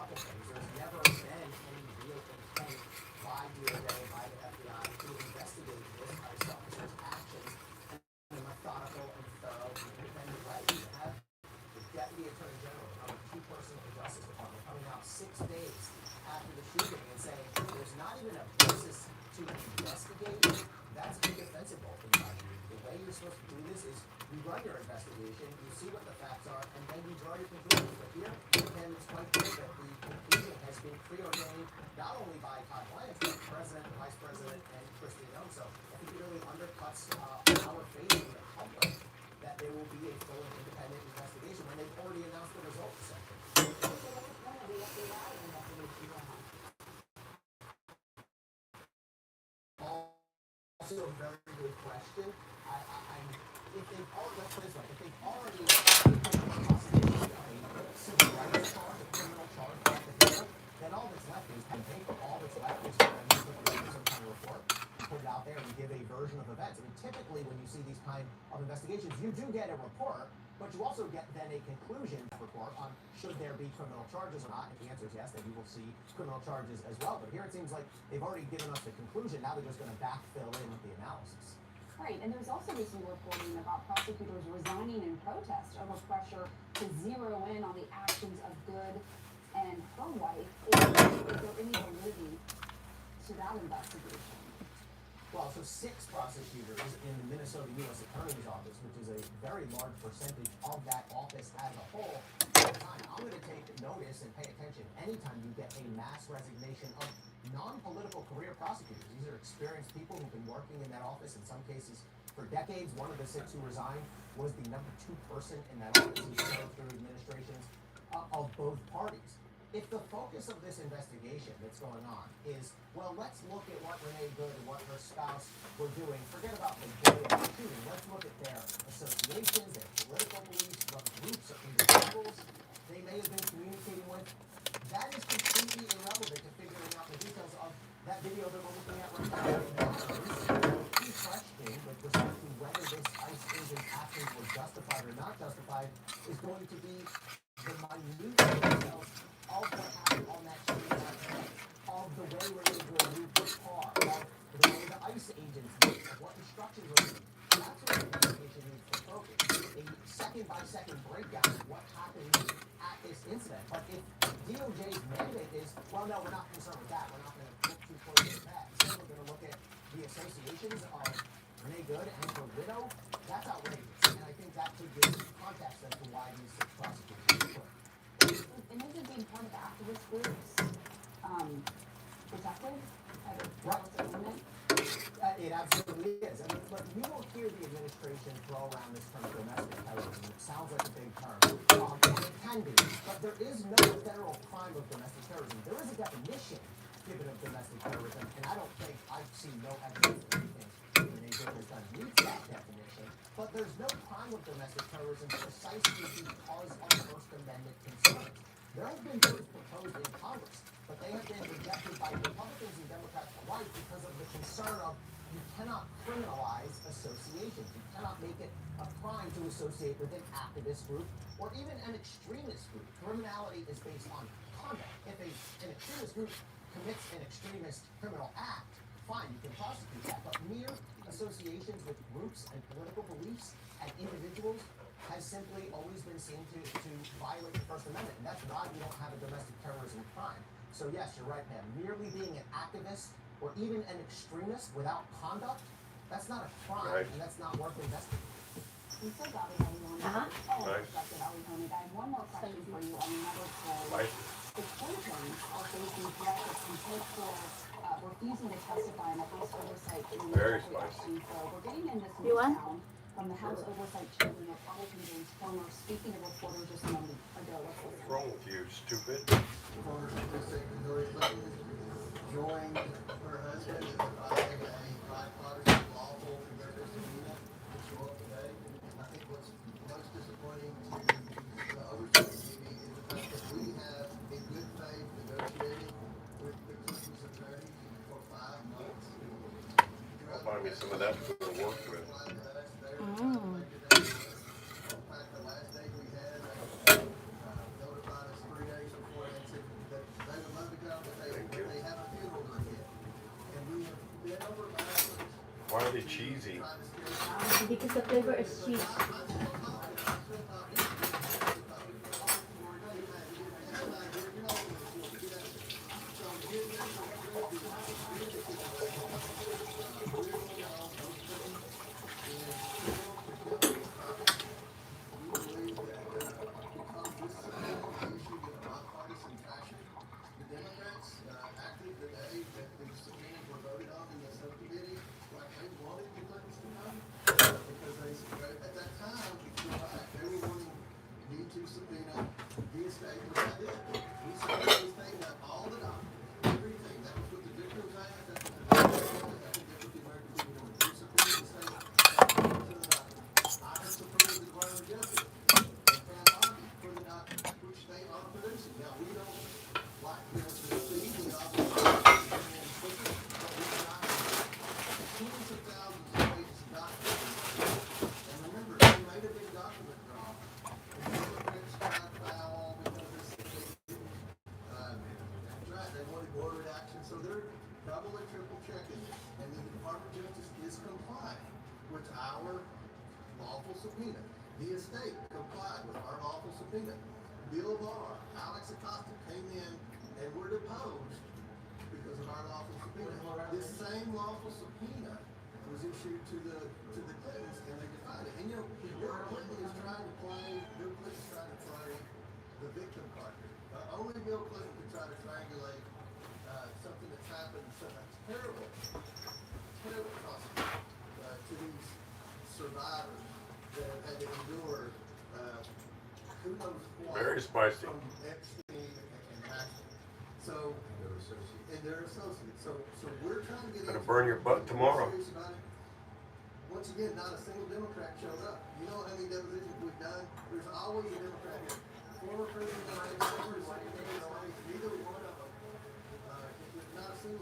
couple things. There's never been any real intent by DOJ, by the FBI to investigate this ICE officer's actions in a methodical and thorough and independent way. You have the Deputy Attorney General, another key person of the Justice Department, coming out 6 days after the shooting and saying there's not even a basis to investigate. That's indefensible in my view. The way you're supposed to do this is you run your investigation, you see what the facts are, and then you draw your conclusions. But here, again, it's quite clear that the conclusion has been preordained not only by Todd Blanche, but the President, the Vice President, and Christine Young. So I think it really undercuts our faith in the public that there will be a full and independent investigation when they've already announced the results, essentially. Also a very good question. If they've already, let's put it this way, if they've already civil rights charge, a criminal charge, then all that's left is on paper. All that's left is for them to put together some kind of report, put it out there, and give a version of events. I mean, typically when you see these kind of investigations, you do get a report, but you also get then a conclusion report on should there be criminal charges or not. If the answer is yes, then you will see criminal charges as well. But here it seems like they've already given us the conclusion. Now they're just going to backfill in with the analysis. Right, and there's also recent reporting about prosecutors resigning in protest over pressure to zero in on the actions of Good and her wife. Is there any validity to that investigation? Well, so 6 prosecutors in the Minnesota U.S. Attorney's Office, which is a very large percentage of that office as a whole. I'm going to take notice and pay attention anytime you get a mass resignation of non-political career prosecutors. These are experienced people who've been working in that office, in some cases for decades. One of the 6 who resigned was the number 2 person in that office who served through administrations of both parties. If the focus of this investigation that's going on is, well, let's look at what Renee Good and what her spouse were doing, forget about the day of the shooting. Let's look at their associations, their political beliefs, what groups or individuals they may have been communicating with. That is completely irrelevant to figuring out the details of that video that we're looking at right now. The key question with respect to whether this ICE agent's actions were justified or not justified is going to be the minute details of what happened on that shooting that day, of the way Renee Good moved the car, of the way the ICE agents moved, of what instructions were given. That's what the investigation needs to focus. A second-by-second breakdown of what happened at this incident. But if DOJ's mandate is, well, no, we're not concerned with that. We're not going to look too closely at that. Instead, we're going to look at the associations of Renee Good and her widow. That's outrageous. And I think that could give context as to why these 6 prosecutors were put. And isn't being part of activist groups protected? Right. It absolutely is. I mean, look, you won't hear the administration throw around this term domestic terrorism. It sounds like a big term. And it can be. But there is no federal crime of domestic terrorism. There is a definition given of domestic terrorism, and I don't think I've seen no evidence that anything Renee Good has done meets that definition. But there's no crime of domestic terrorism precisely because of First Amendment concerns. There have been bills proposed in Congress, but they have been rejected by Republicans and Democrats alike because of the concern of you cannot criminalize associations. You cannot make it a crime to associate with an activist group or even an extremist group. Criminality is based on conduct. If an extremist group commits an extremist criminal act, fine, you can prosecute that. But mere associations with groups and political beliefs and individuals has simply always been seen to violate the First Amendment. And that's why we don't have a domestic terrorism crime. So yes, you're right, man. Merely being an activist or even an extremist without conduct, that's not a crime, right. And that's not worth investigating. You said Valley Honey. Right. I have one more question for you on number 4. Right. The Clintons are facing threats of contempt for refusing to testify in a House Oversight Committee. Very spicy. We're getting in this news sound from the House Oversight Chairman, Republican James Former, speaking to reporters just a moment ago. What's wrong with you, stupid? Former Secretary Hillary Clinton joined her husband in providing a bipartisan lawful conservative subpoena to show up today. I think what's most disappointing to the Oversight Committee is the fact that we have, in good faith, negotiated with the Clinton's attorneys for 5 months. I'll find me some of that to go to work with. The last day we had notified us 3 days before they said that Why are they cheesy? Because the flavor is cheese. Subpoena. The estate complied with our lawful subpoena. Bill Barr, Alex Acosta came in and were deposed because of our lawful subpoena. This same lawful subpoena was issued to the Clintons, and they defied it. And you know, Bill Clinton is trying to play the victim card. Only Bill Clinton could try to triangulate something that's happened, something terrible cost to these survivors that have had to endure who knows what. Very spicy. From Epstein and Maxwell. So, and their associates. So we're trying to get Gonna burn your butt tomorrow. Once again, not a single Democrat showed up. You know how many depositions we've done? There's always a Democrat here. Former President of the United States, neither one of them. Not a single